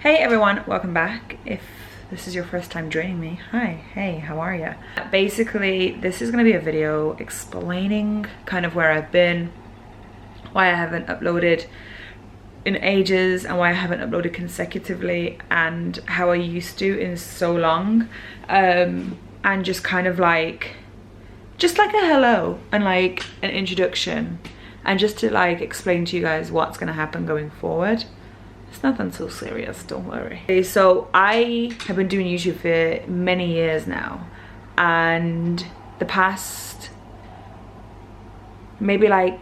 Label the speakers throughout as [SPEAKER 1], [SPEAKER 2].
[SPEAKER 1] Hey everyone, welcome back. If this is your first time joining me, hi, hey, how are you? Basically, this is gonna be a video explaining kind of where I've been, why I haven't uploaded in ages and why I haven't uploaded consecutively, and how I used to in so long, and just kind of like a hello and like an introduction, and just to like explain to you guys what's gonna happen going forward. It's nothing so serious, don't worry. Okay, so I have been doing YouTube for many years now, and the past maybe like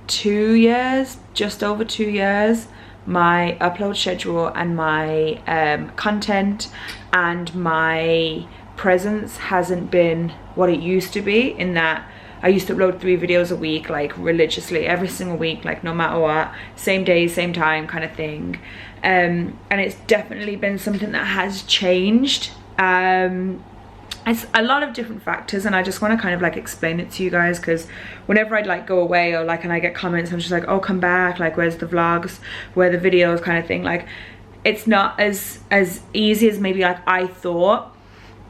[SPEAKER 1] 2 years, just over 2 years, my upload schedule and my content and my presence hasn't been what it used to be, in that I used to upload 3 videos a week, like religiously every single week, like no matter what, same day, same time kind of thing. And it's definitely been something that has changed. It's a lot of different factors, and I just want to kind of like explain it to you guys, because whenever I'd like go away or like and I get comments, I'm just like, oh, come back, like where's the vlogs, where are the videos kind of thing. Like it's not as easy as maybe like I thought.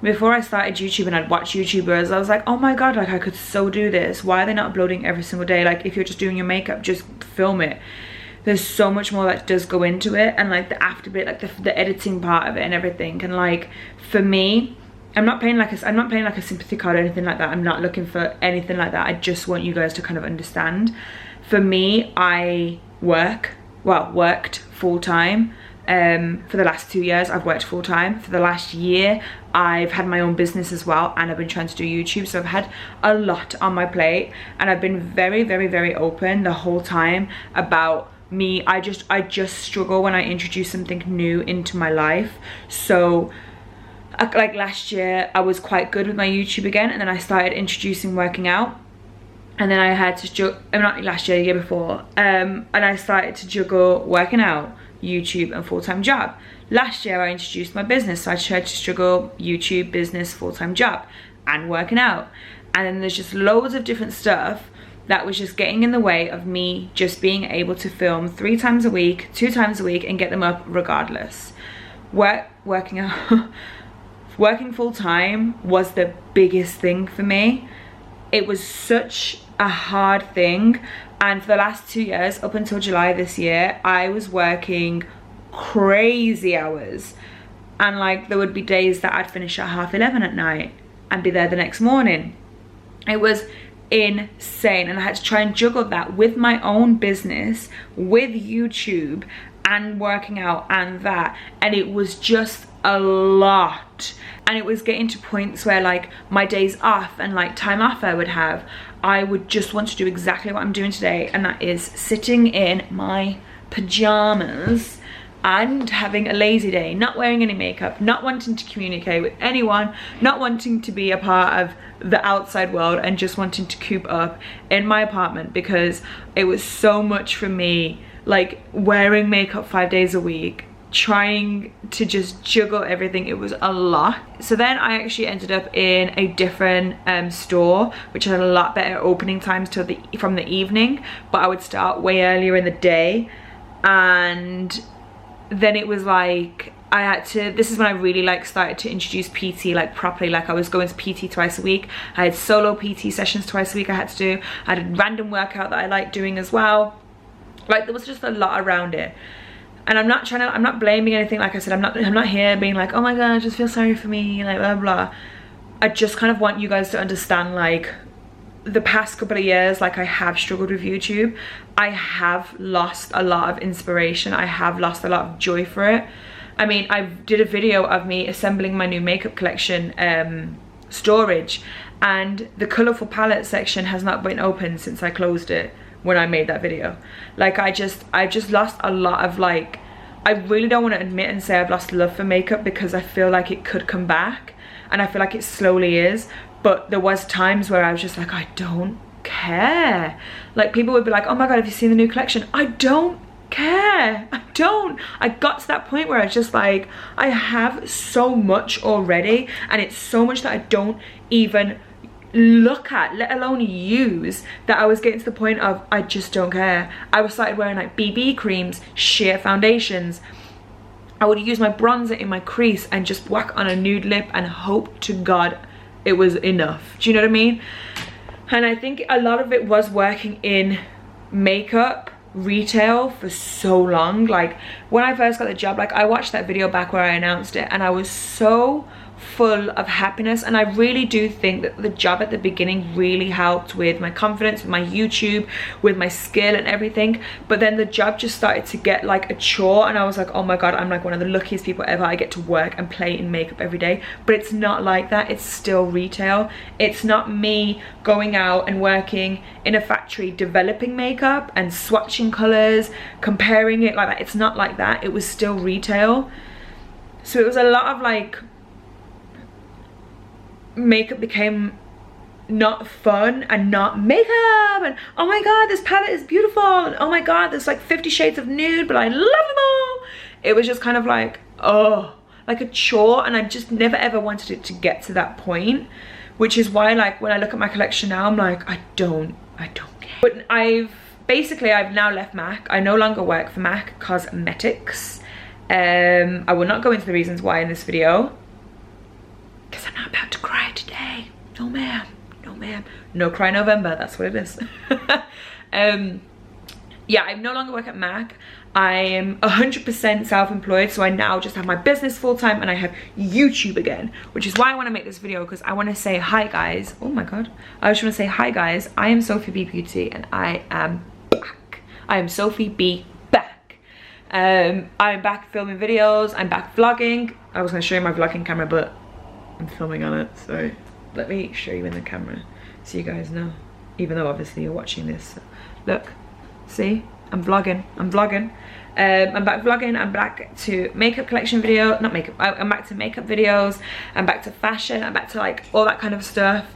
[SPEAKER 1] Before I started YouTube and I'd watch YouTubers, I was like, oh my god, like I could so do this. Why are they not uploading every single day? Like if you're just doing your makeup, just film it. There's so much more that does go into it, and like the after bit, like the editing part of it and everything. And like for me, I'm not playing like a sympathy card or anything like that. I'm not looking for anything like that. I just want you guys to kind of understand. For me, I worked full-time. For the last 2 years I've worked full-time. For the last year I've had my own business as well, and I've been trying to do YouTube, so I've had a lot on my plate, and I've been very open the whole time about me. I just struggle when I introduce something new into my life. So like last year I was quite good with my YouTube again, and then I started introducing working out, and then I had to juggle, not last year, the year before, and I started to juggle working out, YouTube and full-time job. Last year I introduced my business, so I tried to juggle YouTube, business, full-time job and working out. And then there's just loads of different stuff that was just getting in the way of me just being able to film 3 times a week, 2 times a week, and get them up regardless. Working out working full-time was the biggest thing for me. It was such a hard thing. And for the last 2 years, up until July this year, I was working crazy hours. And like there would be days that I'd finish at 11:30 at night and be there the next morning. It was insane, and I had to try and juggle that with my own business, with YouTube and working out and that. And it was just a lot. And it was getting to points where like my days off and like time off I would have, I would just want to do exactly what I'm doing today, and that is sitting in my pajamas and having a lazy day, not wearing any makeup, not wanting to communicate with anyone, not wanting to be a part of the outside world, and just wanting to coop up in my apartment, because it was so much for me, like wearing makeup 5 days a week, trying to just juggle everything. It was a lot. So then I actually ended up in a different store, which had a lot better opening times from the evening, but I would start way earlier in the day. And then it was like I had to, this is when I really like started to introduce PT like properly. Like I was going to PT twice a week. I had solo PT sessions twice a week I had to do. I had a random workout that I liked doing as well. Like there was just a lot around it. And I'm not blaming anything. Like I said, I'm not here being like, oh my god, I just feel sorry for me, like blah blah. I just kind of want you guys to understand, like the past couple of years, like I have struggled with YouTube. I have lost a lot of inspiration. I have lost a lot of joy for it. I mean, I did a video of me assembling my new makeup collection storage, and the colourful palette section has not been open since I closed it when I made that video. Like I just lost a lot of, like, I really don't want to admit and say I've lost love for makeup, because I feel like it could come back, and I feel like it slowly is. But there was times where I was just like, I don't care. Like people would be like, oh my god, have you seen the new collection? I don't care. I got to that point where I was just like, I have so much already, and it's so much that I don't even look at, let alone use, that I was getting to the point of I just don't care. I was started wearing like BB creams, sheer foundations. I would use my bronzer in my crease and just whack on a nude lip and hope to God it was enough. Do you know what I mean? And I think a lot of it was working in makeup retail for so long. Like when I first got the job, like I watched that video back where I announced it and I was so full of happiness, and I really do think that the job at the beginning really helped with my confidence, with my YouTube, with my skill and everything. But then the job just started to get like a chore, and I was like, oh my God, I'm like one of the luckiest people ever. I get to work and play in makeup every day. But it's not like that. It's still retail. It's not me going out and working in a factory developing makeup and swatching colors, comparing it like that. It's not like that. It was still retail. So it was a lot of like, makeup became not fun and not makeup, and oh my God, this palette is beautiful, and oh my God, there's like 50 shades of nude, but I love them all. It was just kind of like, oh, like a chore, and I just never ever wanted it to get to that point, which is why like when I look at my collection now, I'm like, I don't care. But I've now left MAC. I no longer work for MAC Cosmetics. I will not go into the reasons why in this video, because I'm not about to cry today. No ma'am, no ma'am. No cry November, that's what it is. Yeah, I no longer work at MAC. I am 100% self-employed, so I now just have my business full-time and I have YouTube again, which is why I want to make this video, because I want to say hi guys. Oh my God. I just want to say hi guys. I am SophieBBeauty and I am back. I am Sophie B back. I'm back filming videos. I'm back vlogging. I was going to show you my vlogging camera, but I'm filming on it, so let me show you in the camera so you guys know, even though obviously you're watching this. Look, see, I'm vlogging. I'm back vlogging. I'm back to makeup collection video, not makeup, I'm back to makeup videos, I'm back to fashion, I'm back to like all that kind of stuff,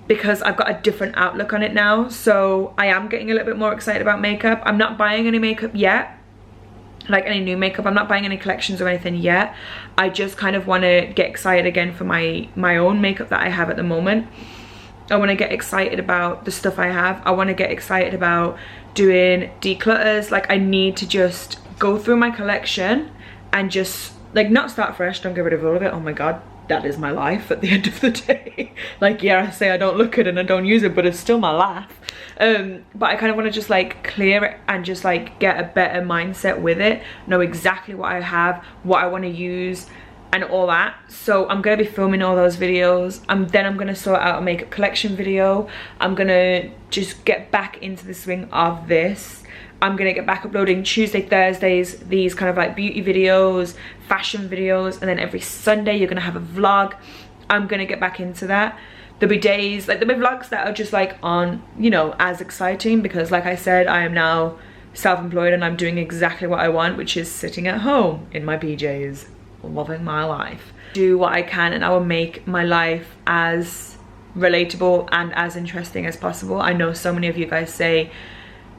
[SPEAKER 1] because I've got a different outlook on it now. So I am getting a little bit more excited about makeup. I'm not buying any makeup yet, like any new makeup. I'm not buying any collections or anything yet. I just kind of want to get excited again for my own makeup that I have at the moment. I want to get excited about the stuff I have. I want to get excited about doing declutters. Like I need to just go through my collection and just like not start fresh, don't get rid of all of it. Oh my God, that is my life at the end of the day. Like yeah, I say I don't look at it and I don't use it, but it's still my life. But I kind of want to just like clear it and just like get a better mindset with it, know exactly what I have, what I want to use and all that. So I'm going to be filming all those videos. Then I'm going to sort out a makeup collection video. I'm going to just get back into the swing of this. I'm going to get back uploading Tuesday, Thursdays, these kind of like beauty videos, fashion videos, and then every Sunday you're going to have a vlog. I'm going to get back into that. There'll be days, like there'll be vlogs that are just like on, you know, as exciting, because like I said, I am now self-employed and I'm doing exactly what I want, which is sitting at home in my PJs, loving my life. Do what I can and I will make my life as relatable and as interesting as possible. I know so many of you guys say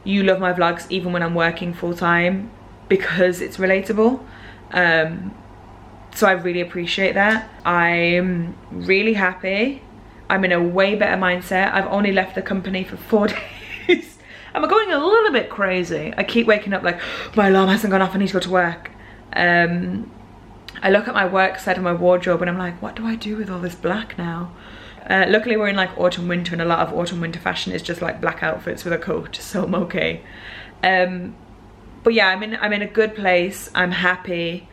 [SPEAKER 1] you love my vlogs even when I'm working full-time because it's relatable. So I really appreciate that. I'm really happy. I'm in a way better mindset. I've only left the company for 4 days. I'm going a little bit crazy. I keep waking up like, my alarm hasn't gone off, I need to go to work. I look at my work side of my wardrobe and I'm like, what do I do with all this black now? Luckily we're in like autumn winter, and a lot of autumn winter fashion is just like black outfits with a coat, so I'm okay. But yeah, I'm in a good place. I'm happy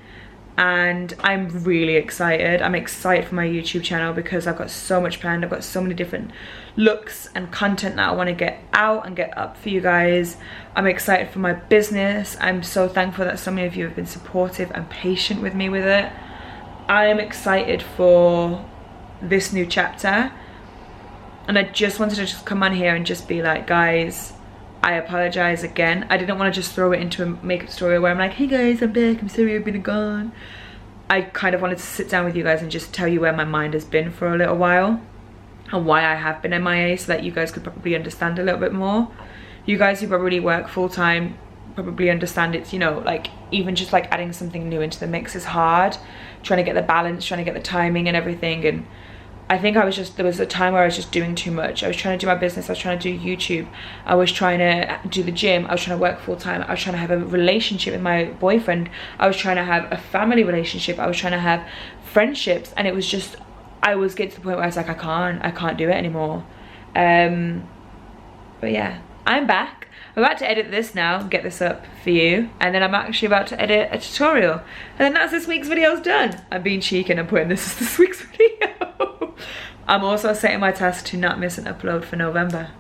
[SPEAKER 1] and I'm really excited. I'm excited for my YouTube channel because I've got so much planned. I've got so many different looks and content that I want to get out and get up for you guys. I'm excited for my business. I'm so thankful that so many of you have been supportive and patient with me with it. I am excited for this new chapter, and I just wanted to just come on here and just be like, guys, I apologize again. I didn't want to just throw it into a makeup story where I'm like, hey guys, I'm back, I'm sorry I've been gone. I kind of wanted to sit down with you guys and just tell you where my mind has been for a little while and why I have been MIA, so that you guys could probably understand a little bit more. You guys who probably work full-time probably understand it's, you know, like even just like adding something new into the mix is hard. Trying to get the balance, trying to get the timing and everything, and I think there was a time where I was just doing too much. I was trying to do my business, I was trying to do YouTube, I was trying to do the gym, I was trying to work full-time, I was trying to have a relationship with my boyfriend, I was trying to have a family relationship, I was trying to have friendships, and it was just, I was getting to the point where I was like, I can't do it anymore. But yeah, I'm back. I'm about to edit this now and get this up for you, and then I'm actually about to edit a tutorial, and then that's this week's video's done. I'm being cheeky and I'm putting this as this week's video. I'm also setting my task to not miss an upload for November.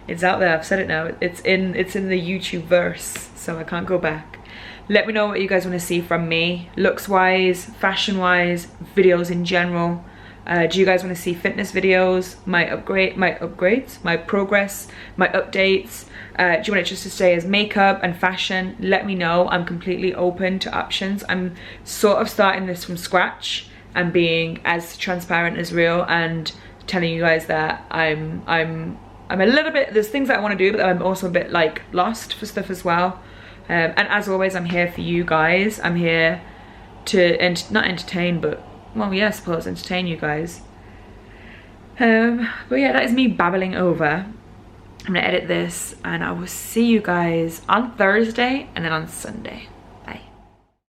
[SPEAKER 1] It's out there, I've said it now. It's in the YouTube verse, so I can't go back. Let me know what you guys want to see from me, looks wise, fashion wise, videos in general. Do you guys want to see fitness videos, my upgrades, my progress, my updates? Do you want it just to stay as makeup and fashion? Let me know. I'm completely open to options. I'm sort of starting this from scratch and being as transparent as real, and telling you guys that I'm a little bit, there's things that I want to do, but I'm also a bit like lost for stuff as well. And as always, I'm here for you guys. I'm here to not entertain, but well, yeah, I suppose entertain you guys. But yeah, that is me babbling over. I'm gonna edit this, and I will see you guys on Thursday and then on Sunday.